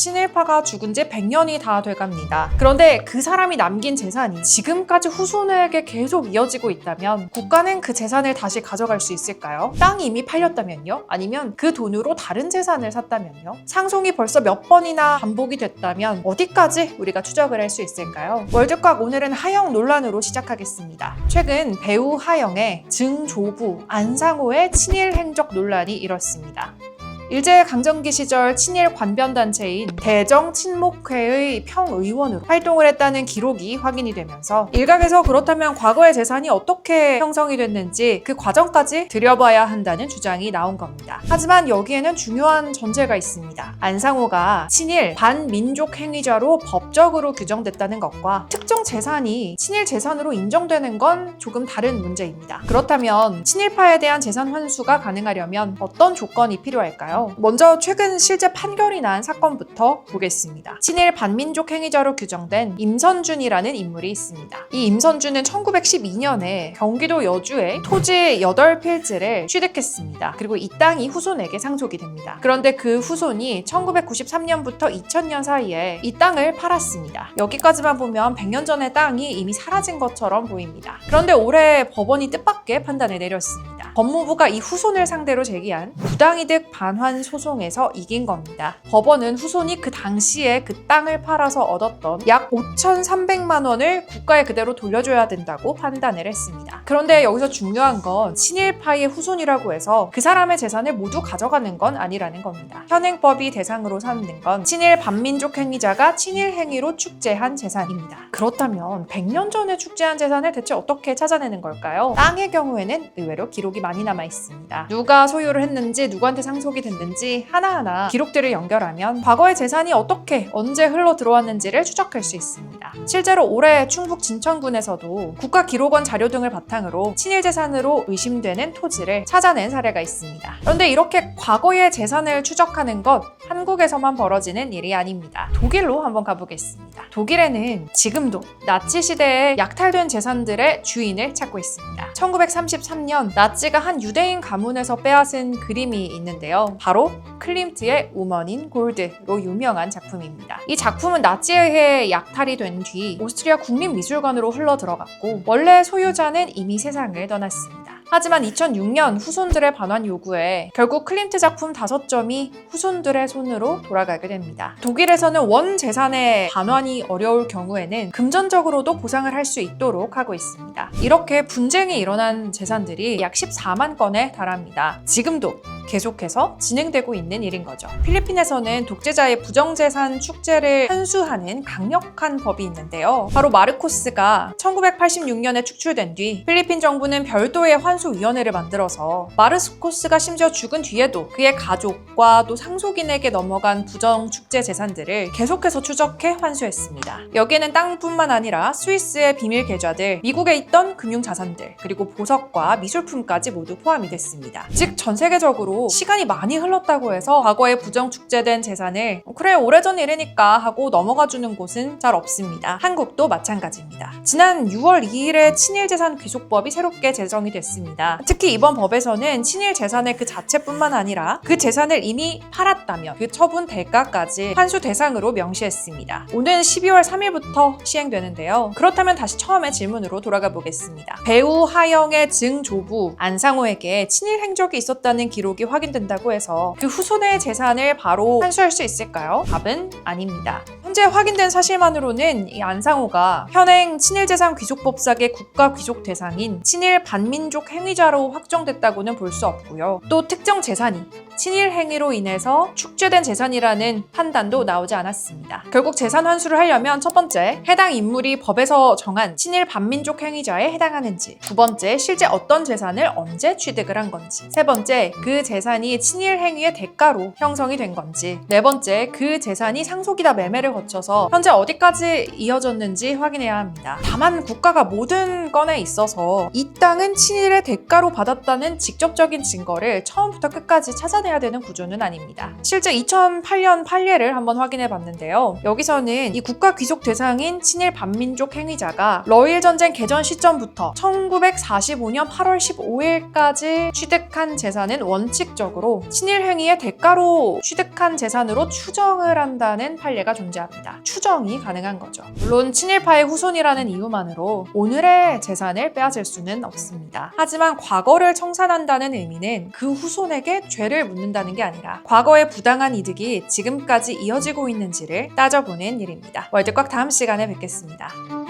친일파가 죽은 지 100년이 다 돼갑니다. 그런데 그 사람이 남긴 재산이 지금까지 후손에게 계속 이어지고 있다면 국가는 그 재산을 다시 가져갈 수 있을까요? 땅이 이미 팔렸다면요? 아니면 그 돈으로 다른 재산을 샀다면요? 상송이 벌써 몇 번이나 반복이 됐다면 어디까지 우리가 추적을 할 수 있을까요? 월드꽉 오늘은 하영 논란으로 시작하겠습니다. 최근 배우 하영의 증조부 안상호의 친일 행적 논란이 일었습니다. 일제강점기 시절 친일 관변단체인 대정친목회의 평의원으로 활동을 했다는 기록이 확인이 되면서 일각에서 그렇다면 과거의 재산이 어떻게 형성이 됐는지 그 과정까지 들여봐야 한다는 주장이 나온 겁니다. 하지만 여기에는 중요한 전제가 있습니다. 안상호가 친일 반민족 행위자로 법적으로 규정됐다는 것과 특정 재산이 친일 재산으로 인정되는 건 조금 다른 문제입니다. 그렇다면 친일파에 대한 재산 환수가 가능하려면 어떤 조건이 필요할까요? 먼저 최근 실제 판결이 난 사건부터 보겠습니다. 친일 반민족 행위자로 규정된 임선준이라는 인물이 있습니다. 이 임선준은 1912년에 경기도 여주에 토지 8필지를 취득했습니다. 그리고 이 땅이 후손에게 상속이 됩니다. 그런데 그 후손이 1993년부터 2000년 사이에 이 땅을 팔았습니다. 여기까지만 보면 100년 전의 땅이 이미 사라진 것처럼 보입니다. 그런데 올해 법원이 뜻밖의 판단을 내렸습니다. 법무부가 이 후손을 상대로 제기한 부당이득 반환 소송에서 이긴 겁니다. 법원은 후손이 그 당시에 그 땅을 팔아서 얻었던 약 5,300만 원을 국가에 그대로 돌려줘야 된다고 판단을 했습니다. 그런데 여기서 중요한 건 친일파의 후손이라고 해서 그 사람의 재산을 모두 가져가는 건 아니라는 겁니다. 현행법이 대상으로 삼는 건 친일 반민족 행위자가 친일 행위로 축제한 재산입니다. 그렇다면 100년 전에 축제한 재산을 대체 어떻게 찾아내는 걸까요? 땅의 경우에는 의외로 기록이 많이 남아 있습니다. 누가 소유를 했는지, 누구한테 상속이 됐는지 하나하나 기록들을 연결하면 과거의 재산이 어떻게, 언제 흘러 들어왔는지를 추적할 수 있습니다. 실제로 올해 충북 진천군에서도 국가기록원 자료 등을 바탕으로 친일 재산으로 의심되는 토지를 찾아낸 사례가 있습니다. 그런데 이렇게 과거의 재산을 추적하는 것, 한국에서만 벌어지는 일이 아닙니다. 독일로 한번 가보겠습니다. 독일에는 지금도 나치 시대에 약탈된 재산들의 주인을 찾고 있습니다. 1933년 나치가 한 유대인 가문에서 빼앗은 그림이 있는데요. 바로 클림트의 우먼인 골드로 유명한 작품입니다. 이 작품은 나치에 의해 약탈이 된 뒤 오스트리아 국립미술관으로 흘러 들어갔고 원래 소유자는 이미 세상을 떠났습니다. 하지만 2006년 후손들의 반환 요구에 결국 클림트 작품 5점이 후손들의 손으로 돌아가게 됩니다. 독일에서는 원 재산의 반환이 어려울 경우에는 금전적으로도 보상을 할 수 있도록 하고 있습니다. 이렇게 분쟁이 일어난 재산들이 약 14만 건에 달합니다. 지금도 계속해서 진행되고 있는 일인 거죠. 필리핀에서는 독재자의 부정재산 축제를 환수하는 강력한 법이 있는데요. 바로 마르코스가 1986년에 축출된 뒤 필리핀 정부는 별도의 환수위원회를 만들어서 마르코스가 심지어 죽은 뒤에도 그의 가족과 또 상속인에게 넘어간 부정 축제 재산들을 계속해서 추적해 환수했습니다. 여기에는 땅뿐만 아니라 스위스의 비밀 계좌들, 미국에 있던 금융자산들, 그리고 보석과 미술품까지 모두 포함이 됐습니다. 즉 전 세계적으로 시간이 많이 흘렀다고 해서 과거에 부정 축제된 재산을 그래 오래전 일이니까 하고 넘어가주는 곳은 잘 없습니다. 한국도 마찬가지입니다. 지난 6월 2일에 친일재산귀속법이 새롭게 제정이 됐습니다. 특히 이번 법에서는 친일 재산의 그 자체뿐만 아니라 그 재산을 이미 팔았다면 그 처분 대가까지 환수 대상으로 명시했습니다. 오는 12월 3일부터 시행되는데요. 그렇다면 다시 처음의 질문으로 돌아가 보겠습니다. 배우 하영의 증조부 안상호에게 친일 행적이 있었다는 기록이 확인된다고 해서 그 후손의 재산을 바로 환수할 수 있을까요? 답은 아닙니다. 현재 확인된 사실만으로는 이 안상호가 현행 친일재산귀속법상의 국가귀속 대상인 친일 반민족 행위자로 확정됐다고는 볼 수 없고요. 또 특정 재산이 친일 행위로 인해서 축제된 재산이라는 판단도 나오지 않았습니다. 결국 재산 환수를 하려면 첫 번째, 해당 인물이 법에서 정한 친일 반민족 행위자에 해당하는지, 두 번째, 실제 어떤 재산을 언제 취득을 한 건지, 세 번째, 그 재산이 친일 행위의 대가로 형성이 된 건지, 네 번째, 그 재산이 상속이나 매매를 거쳐서 현재 어디까지 이어졌는지 확인해야 합니다. 다만 국가가 모든 건에 있어서 이 땅은 친일의 대가로 받았다는 직접적인 증거를 처음부터 끝까지 찾아낼 청산해야 되는 구조는 아닙니다. 실제 2008년 판례를 한번 확인해 봤는데요. 여기서는 이 국가 귀속 대상인 친일 반민족 행위자가 러일 전쟁 개전 시점부터 1945년 8월 15일까지 취득한 재산은 원칙적으로 친일 행위의 대가로 취득한 재산으로 추정을 한다는 판례가 존재합니다. 추정이 가능한 거죠. 물론 친일파의 후손이라는 이유만으로 오늘의 재산을 빼앗을 수는 없습니다. 하지만 과거를 청산한다는 의미는 그 후손에게 죄를 묻는다는 게 아니라 과거의 부당한 이득이 지금까지 이어지고 있는지를 따져보는 일입니다. 월드꽉 다음 시간에 뵙겠습니다.